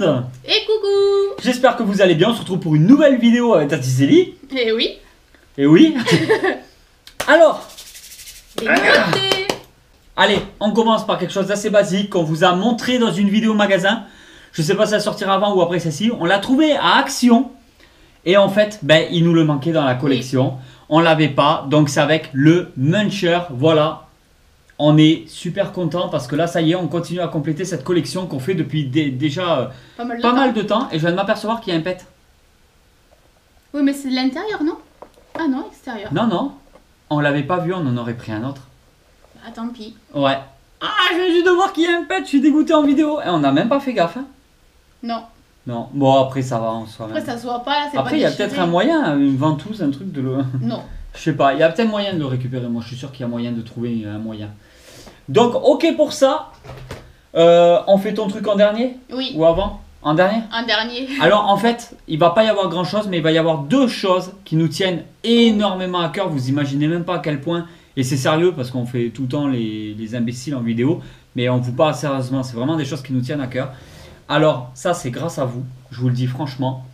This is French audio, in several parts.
monde. Et coucou. J'espère que vous allez bien, on se retrouve pour une nouvelle vidéo avec Tati Zélie. Et oui. Et oui. Alors, Les nouveautés. allez, on commence par quelque chose d'assez basique qu'on vous a montré dans une vidéo magasin. Je sais pas si ça sortira avant ou après celle-ci. On l'a trouvé à Action. Et en fait, il nous le manquait dans la collection. Oui. On l'avait pas, donc c'est avec le Muncher. Voilà. On est super content parce que là, ça y est, on continue à compléter cette collection qu'on fait depuis déjà pas mal de temps. Et je viens de m'apercevoir qu'il y a un pet. Oui, mais c'est de l'intérieur, non? Ah non, extérieur. Non, non. On l'avait pas vu, on en aurait pris un autre. Bah, tant pis. Ouais. Ah, je viens juste de voir qu'il y a un pet, je suis dégoûté en vidéo. Et on n'a même pas fait gaffe. Hein. Non. Non. Bon, après, ça va en soi. Après, ça se voit pas. Après, il y a peut-être un moyen, une ventouse, un truc de le. Non. Je sais pas, il y a peut-être moyen de le récupérer. Moi, je suis sûr qu'il y a moyen de trouver un moyen. Donc, ok pour ça. On fait ton truc en dernier? Oui. Ou avant? En dernier? En dernier. Alors, en fait, il va pas y avoir grand chose, mais il va y avoir deux choses qui nous tiennent énormément à cœur. Vous imaginez même pas à quel point. Et c'est sérieux parce qu'on fait tout le temps les imbéciles en vidéo. Mais on vous parle sérieusement. C'est vraiment des choses qui nous tiennent à cœur. Alors, ça, c'est grâce à vous. Je vous le dis franchement.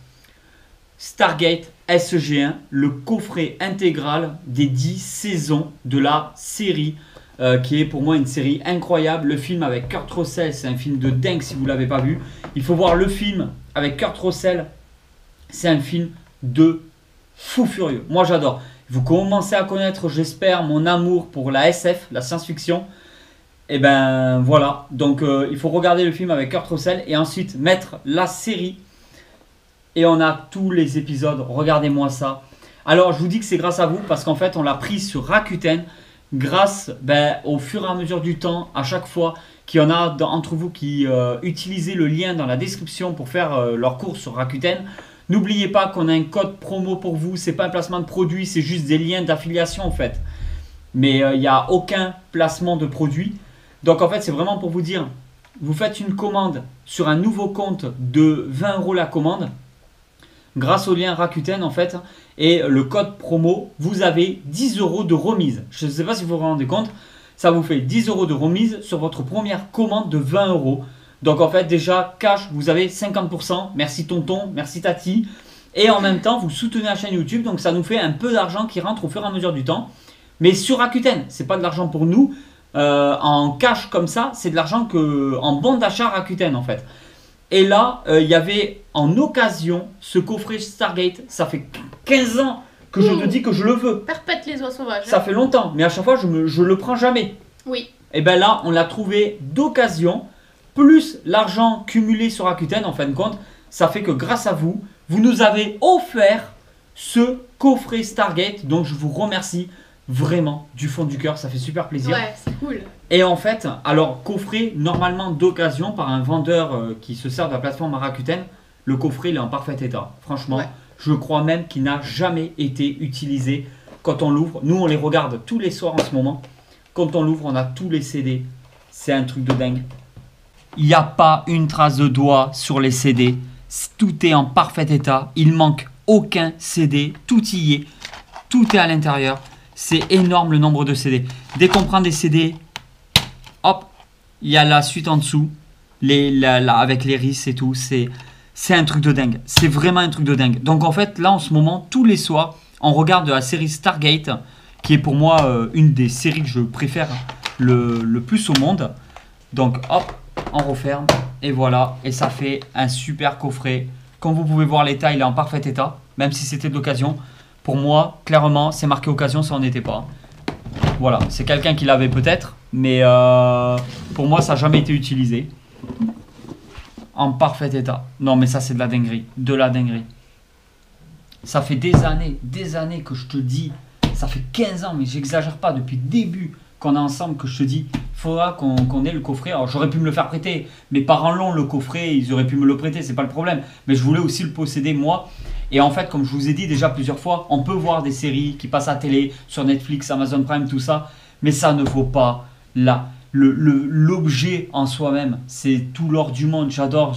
Stargate SG1, le coffret intégral des 10 saisons de la série. Qui est pour moi une série incroyable. Le film avec Kurt Russell, c'est un film de dingue si vous ne l'avez pas vu. Il faut voir le film avec Kurt Russell. C'est un film de fou furieux. Moi j'adore. Vous commencez à connaître, j'espère, mon amour pour la SF, la science-fiction. Et ben voilà. Donc il faut regarder le film avec Kurt Russell et ensuite mettre la série. Et on a tous les épisodes. Regardez-moi ça. Alors je vous dis que c'est grâce à vous parce qu'en fait on l'a pris sur Rakuten. Grâce au fur et à mesure du temps, à chaque fois qu'il y en a entre vous qui utilisez le lien dans la description pour faire leur course sur Rakuten, n'oubliez pas qu'on a un code promo pour vous. C'est pas un placement de produit, c'est juste des liens d'affiliation en fait. Mais il n'y a aucun placement de produit. Donc en fait c'est vraiment pour vous dire, vous faites une commande sur un nouveau compte de 20 € la commande. Grâce au lien Rakuten en fait et le code promo, vous avez 10 € de remise. Je ne sais pas si vous vous rendez compte, ça vous fait 10 € de remise sur votre première commande de 20 €. Donc en fait déjà cash, vous avez 50%. Merci tonton, merci tati. Et en même temps, vous soutenez la chaîne YouTube, donc ça nous fait un peu d'argent qui rentre au fur et à mesure du temps. Mais sur Rakuten, c'est pas de l'argent pour nous. En cash comme ça, c'est de l'argent en bon d'achat Rakuten en fait. Et là, il y avait en occasion ce coffret Stargate. Ça fait 15 ans que je te dis que je le veux. Perpète les oies sauvages. Ça fait longtemps, mais à chaque fois, je le prends jamais. Oui. Et bien là, on l'a trouvé d'occasion. Plus l'argent cumulé sur Rakuten, en fin de compte, ça fait que grâce à vous, vous nous avez offert ce coffret Stargate. Donc je vous remercie vraiment du fond du cœur, ça fait super plaisir. Ouais, c'est cool. Et en fait, alors coffret normalement d'occasion par un vendeur qui se sert de la plateforme Rakuten, le coffret il est en parfait état. Franchement, ouais. Je crois même qu'il n'a jamais été utilisé quand on l'ouvre. Nous on les regarde tous les soirs en ce moment. Quand on l'ouvre, on a tous les CD. C'est un truc de dingue. Il n'y a pas une trace de doigt sur les CD. Tout est en parfait état. Il manque aucun CD. Tout y est. Tout est à l'intérieur. C'est énorme le nombre de CD. Dès qu'on prend des CD, hop, il y a la suite en dessous, avec les RIS et tout. C'est un truc de dingue. C'est vraiment un truc de dingue. Donc en fait, là en ce moment, tous les soirs, on regarde la série Stargate, qui est pour moi une des séries que je préfère le plus au monde. Donc hop, on referme et voilà. Et ça fait un super coffret. Comme vous pouvez voir, l'état, il est en parfait état, même si c'était de l'occasion. Pour moi, clairement, c'est marqué occasion, ça n'en était pas. Voilà, c'est quelqu'un qui l'avait peut-être, mais pour moi, ça n'a jamais été utilisé. En parfait état. Non, mais ça, c'est de la dinguerie. De la dinguerie. Ça fait des années que je te dis, ça fait 15 ans, mais j'exagère pas, depuis le début qu'on est ensemble, que je te dis, il faudra qu'on ait le coffret. Alors, j'aurais pu me le faire prêter. Mes parents l'ont, le coffret, ils auraient pu me le prêter, c'est pas le problème. Mais je voulais aussi le posséder, moi. Et en fait, comme je vous ai dit déjà plusieurs fois, on peut voir des séries qui passent à la télé, sur Netflix, Amazon Prime, tout ça. Mais ça ne vaut pas l'objet en soi-même. C'est tout l'or du monde. J'adore.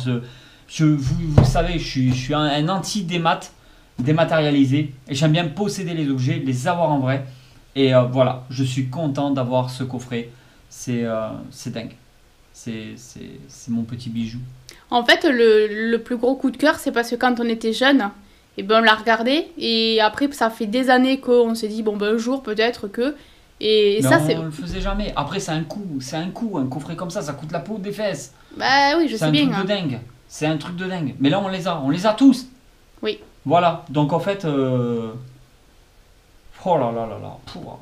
Vous savez, je suis un anti-démat, dématérialisé. Et j'aime bien posséder les objets, les avoir en vrai. Et voilà, je suis content d'avoir ce coffret. C'est dingue. C'est mon petit bijou. En fait, le plus gros coup de cœur, c'est parce que quand on était jeune, et ben, on l'a regardé. Et après, ça fait des années qu'on s'est dit, bon, ben, un jour, peut-être que... Et Mais ça, on c'est... le faisait jamais. Après, c'est un coût. Un coffret comme ça coûte la peau des fesses. Bah oui, je C'est sais un bien. truc de dingue. C'est un truc de dingue. Mais là, on les a tous. Oui. Voilà. Donc, en fait... Oh là là là là. Pouah.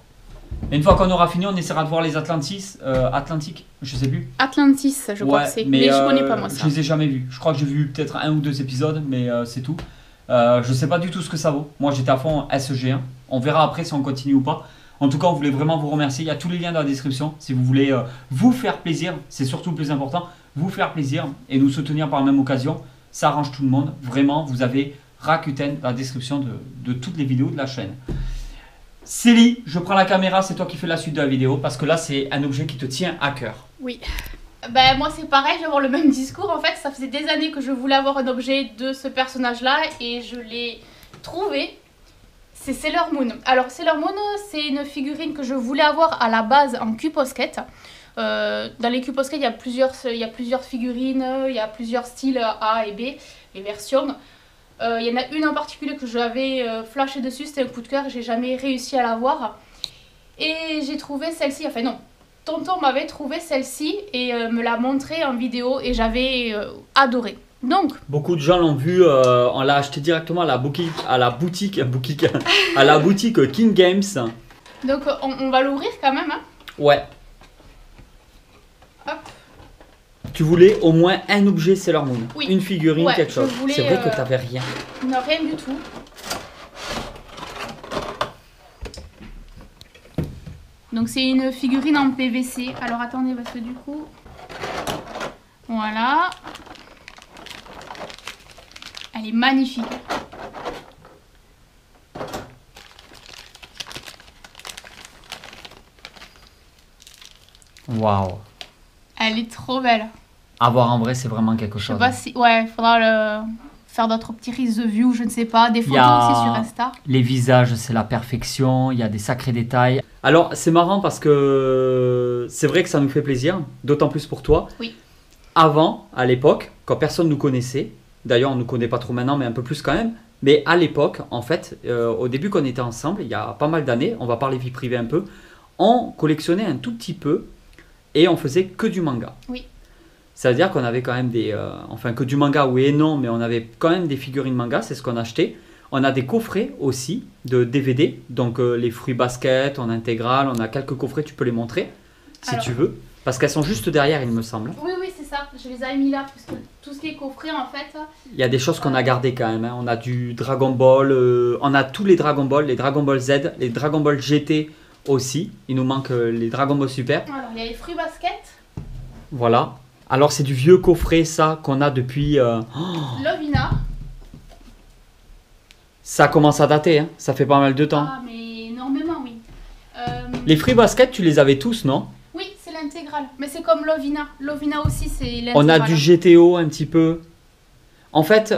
Et une fois qu'on aura fini, on essaiera de voir les Atlantiques, je sais plus. Atlantis, je crois que c'est. Mais je connais pas moi ça. Je les ai jamais vus. Je crois que j'ai vu peut-être 1 ou 2 épisodes, mais c'est tout. Je sais pas du tout ce que ça vaut. Moi, j'étais à fond SG1. On verra après si on continue ou pas. En tout cas, on voulait vraiment vous remercier. Il y a tous les liens dans la description. Si vous voulez vous faire plaisir, c'est surtout le plus important, vous faire plaisir et nous soutenir par la même occasion. Ça arrange tout le monde. Vraiment, vous avez Rakuten dans la description de toutes les vidéos de la chaîne. Célie, je prends la caméra, c'est toi qui fais la suite de la vidéo parce que là, c'est un objet qui te tient à cœur. Oui. Ben, moi, c'est pareil, je vais avoir le même discours. En fait, ça faisait des années que je voulais avoir un objet de ce personnage-là et je l'ai trouvé. C'est Sailor Moon. Alors, Sailor Moon, c'est une figurine que je voulais avoir à la base en Q-Posket. Dans les Q-Posket, il y a plusieurs figurines, il y a plusieurs styles A et B, les versions. Il y en a une en particulier que j'avais flashé dessus, c'était un coup de cœur, j'ai jamais réussi à l'avoir. Et j'ai trouvé celle-ci, enfin non, tonton m'avait trouvé celle-ci et me l'a montrée en vidéo et j'avais adoré. Donc, beaucoup de gens l'ont vu, on l'a acheté directement à la boutique King Games. Donc on va l'ouvrir quand même. Hein. Ouais. Hop. Tu voulais au moins un objet Sailor Moon, oui. Une figurine, ouais, quelque chose. C'est vrai que t'avais rien. Non, rien du tout. Donc c'est une figurine en PVC. Alors attendez, parce que du coup... Voilà. Elle est magnifique. Waouh. Elle est trop belle. À voir en vrai, c'est vraiment quelque chose. Je sais pas si... Ouais, il faudra faire d'autres petits reviews, je ne sais pas. Des photos aussi sur Insta. Les visages, c'est la perfection. Il y a des sacrés détails. Alors, c'est marrant parce que c'est vrai que ça nous fait plaisir. D'autant plus pour toi. Oui. Avant, à l'époque, quand personne nous connaissait, d'ailleurs, on ne nous connaît pas trop maintenant, mais un peu plus quand même. Mais à l'époque, en fait, au début qu'on était ensemble, il y a pas mal d'années, on va parler vie privée un peu, on collectionnait un tout petit peu et on faisait que du manga. Oui. Ça veut dire qu'on avait quand même des... enfin, que du manga, oui et non, mais on avait quand même des figurines manga, c'est ce qu'on achetait. On a des coffrets aussi de DVD, donc les fruits basket en intégrale, on a quelques coffrets, tu peux les montrer si tu veux. Parce qu'elles sont juste derrière, il me semble. Oui, oui, c'est ça. Je les ai mis là, parce que tout ce qui est coffret, en fait... Il y a des choses qu'on a gardées quand même. Hein. On a du Dragon Ball, on a tous les Dragon Ball Z, les Dragon Ball GT aussi. Il nous manque les Dragon Ball Super. Alors, il y a les fruits basket. Voilà. Alors, c'est du vieux coffret, ça, qu'on a depuis... Lovina. Ça commence à dater, hein. Ça fait pas mal de temps. Ah, mais énormément, oui. Les fruits basket, tu les avais tous, non? Oui, c'est l'intégrale. Mais c'est comme Lovina. Lovina aussi, c'est l'intégrale. On a du GTO un petit peu. En fait,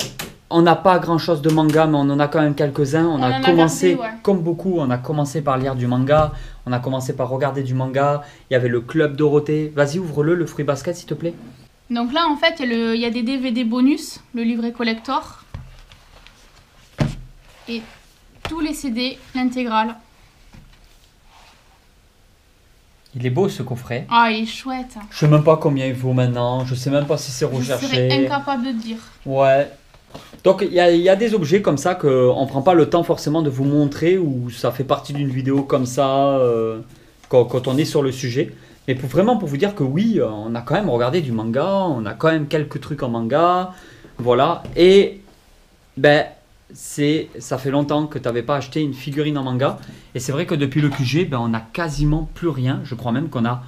on n'a pas grand-chose de manga, mais on en a quand même quelques-uns. On a commencé, gardé, ouais. Comme beaucoup, on a commencé par lire du manga. On a commencé par regarder du manga. Il y avait le Club Dorothée. Vas-y, ouvre-le, le fruit basket, s'il te plaît. Donc là, en fait, il y a des DVD bonus, le livret collector. Et tous les CD, l'intégrale. Il est beau, ce coffret. Ah, il est chouette. Je sais même pas combien il vaut maintenant. Je sais même pas si c'est recherché. Je serais incapable de dire. Ouais. Donc, il y a des objets comme ça qu'on ne prend pas le temps forcément de vous montrer ou ça fait partie d'une vidéo comme ça quand on est sur le sujet. Mais vraiment pour vous dire que oui, on a quand même regardé du manga, on a quand même quelques trucs en manga. Voilà. Et ben, ça fait longtemps que tu n'avais pas acheté une figurine en manga. Et c'est vrai que depuis le QG, ben, on n'a quasiment plus rien. Je crois même qu'on n'a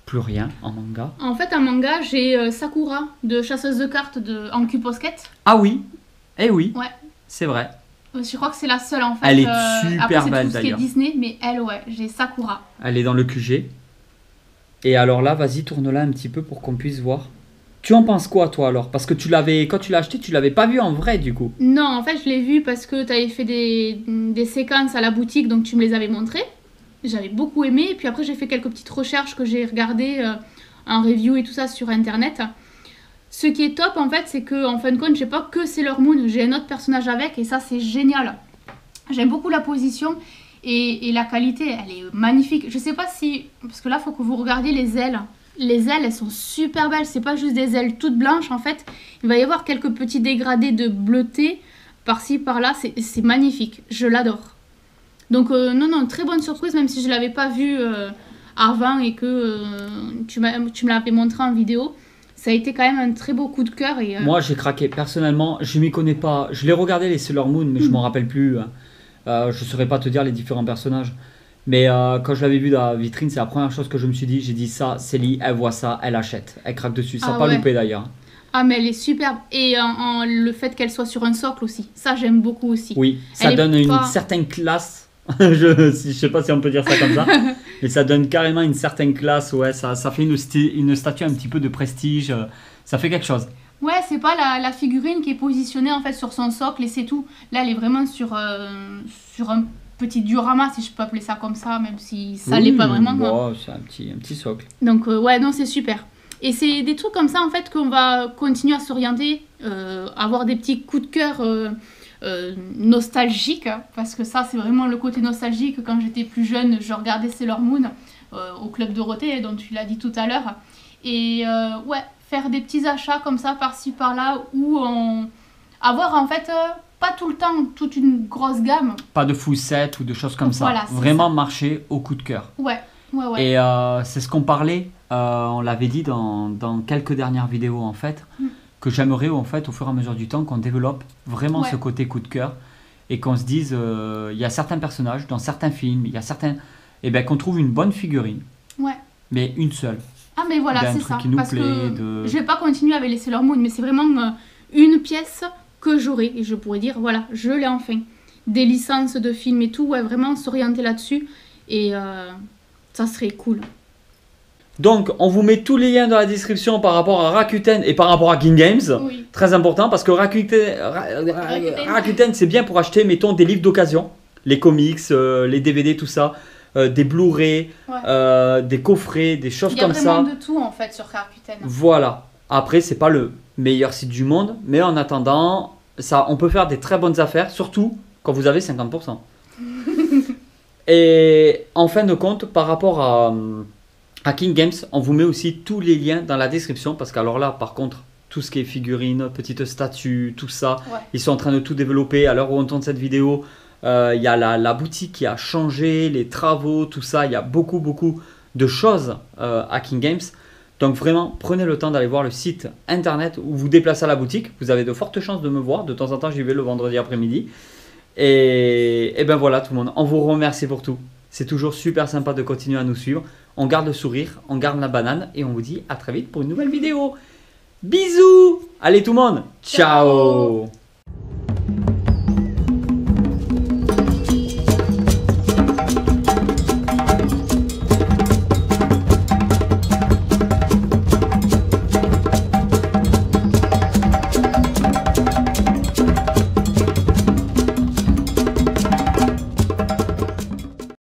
plus rien en manga. En fait, en manga, j'ai Sakura de chasseuse de cartes en Q-Posket. Ah oui. Eh oui, ouais. C'est vrai. Je crois que c'est la seule en fait. Elle est super belle d'ailleurs. C'est tout ce qui est Disney, mais elle, ouais, j'ai Sakura. Elle est dans le QG. Et alors là, vas-y, tourne-la un petit peu pour qu'on puisse voir. Tu en penses quoi, toi, alors? Parce que quand tu l'as acheté, tu l'avais pas vu en vrai, du coup. Non, en fait, je l'ai vu parce que tu avais fait des séquences à la boutique, donc tu me les avais montrées. J'avais beaucoup aimé. Et puis après, j'ai fait quelques petites recherches que j'ai regardées en review et tout ça sur Internet. Ce qui est top en fait, c'est que en fin de compte, j'ai pas que Sailor Moon, j'ai un autre personnage avec et ça c'est génial. J'aime beaucoup la position et la qualité, elle est magnifique. Je sais pas si, parce que là, faut que vous regardiez les ailes. Les ailes, elles sont super belles. C'est pas juste des ailes toutes blanches en fait. Il va y avoir quelques petits dégradés de bleuté par-ci par-là. C'est magnifique. Je l'adore. Donc non, très bonne surprise, même si je l'avais pas vu avant et que tu me l'avais montré en vidéo. Ça a été quand même un très beau coup de cœur. Et, Moi, j'ai craqué. Personnellement, je m'y connais pas. Je l'ai regardé les Sailor Moon, mais je m'en rappelle plus. Je saurais pas te dire les différents personnages. Mais quand je l'avais vu dans la vitrine, c'est la première chose que je me suis dit. J'ai dit ça, Célie, elle voit ça, elle achète. Elle craque dessus. Ça n'a pas loupé d'ailleurs. Ah, mais elle est superbe. Et le fait qu'elle soit sur un socle aussi. Ça, j'aime beaucoup aussi. Oui, ça donne une certaine classe. Je sais pas si on peut dire ça comme ça. Mais ça donne carrément une certaine classe. Ouais, ça fait une statue un petit peu de prestige. Ça fait quelque chose. Ouais, c'est pas la figurine qui est positionnée en fait sur son socle et c'est tout. Là, elle est vraiment sur un petit diorama, si je peux appeler ça comme ça, même si ça l'est pas vraiment. Bon, c'est un petit socle. Donc ouais, non, c'est super. Et c'est des trucs comme ça en fait qu'on va continuer à s'orienter, avoir des petits coups de cœur nostalgiques, parce que ça, c'est vraiment le côté nostalgique. Quand j'étais plus jeune, je regardais Sailor Moon au Club Dorothée, dont tu l'as dit tout à l'heure. Et ouais, faire des petits achats comme ça par-ci par-là ou avoir en fait pas tout le temps toute une grosse gamme. Pas de full set ou de choses comme voilà, ça. Vraiment marcher au coup de cœur. Ouais. Et c'est ce qu'on parlait, on l'avait dit dans quelques dernières vidéos en fait, que j'aimerais en fait au fur et à mesure du temps qu'on développe vraiment ce côté coup de cœur et qu'on se dise il y a certains personnages dans certains films, il y a certains et ben qu'on trouve une bonne figurine. Ouais. Mais une seule. Ah mais voilà, c'est ça. Qui nous parce plaît, que je vais pas continuer avec les Sailor Moon, mais c'est vraiment une pièce que j'aurai et je pourrais dire voilà, je l'ai enfin. Des licences de films et tout, ouais, vraiment s'orienter là-dessus et ça serait cool. Donc, on vous met tous les liens dans la description par rapport à Rakuten et par rapport à King Games. Oui. Très important parce que Rakuten c'est bien pour acheter, mettons, des livres d'occasion. Les comics, les DVD, tout ça. Des Blu-ray, des coffrets, des choses comme ça. Il y a vraiment de tout en fait sur Rakuten. Voilà. Après, c'est pas le meilleur site du monde, mais en attendant, ça, on peut faire des très bonnes affaires, surtout quand vous avez 50%. Et en fin de compte, par rapport à King Games, on vous met aussi tous les liens dans la description parce qu'alors là, par contre, tout ce qui est figurines, petites statues, tout ça, ils sont en train de tout développer. À l'heure où on tourne cette vidéo, il y a la boutique qui a changé, les travaux, tout ça. Il y a beaucoup de choses à King Games. Donc vraiment, prenez le temps d'aller voir le site internet ou vous déplacez à la boutique. Vous avez de fortes chances de me voir. De temps en temps, j'y vais le vendredi après-midi. Et ben voilà tout le monde, on vous remercie pour tout. C'est toujours super sympa de continuer à nous suivre. On garde le sourire, on garde la banane et on vous dit à très vite pour une nouvelle vidéo. Bisous. Allez tout le monde, ciao.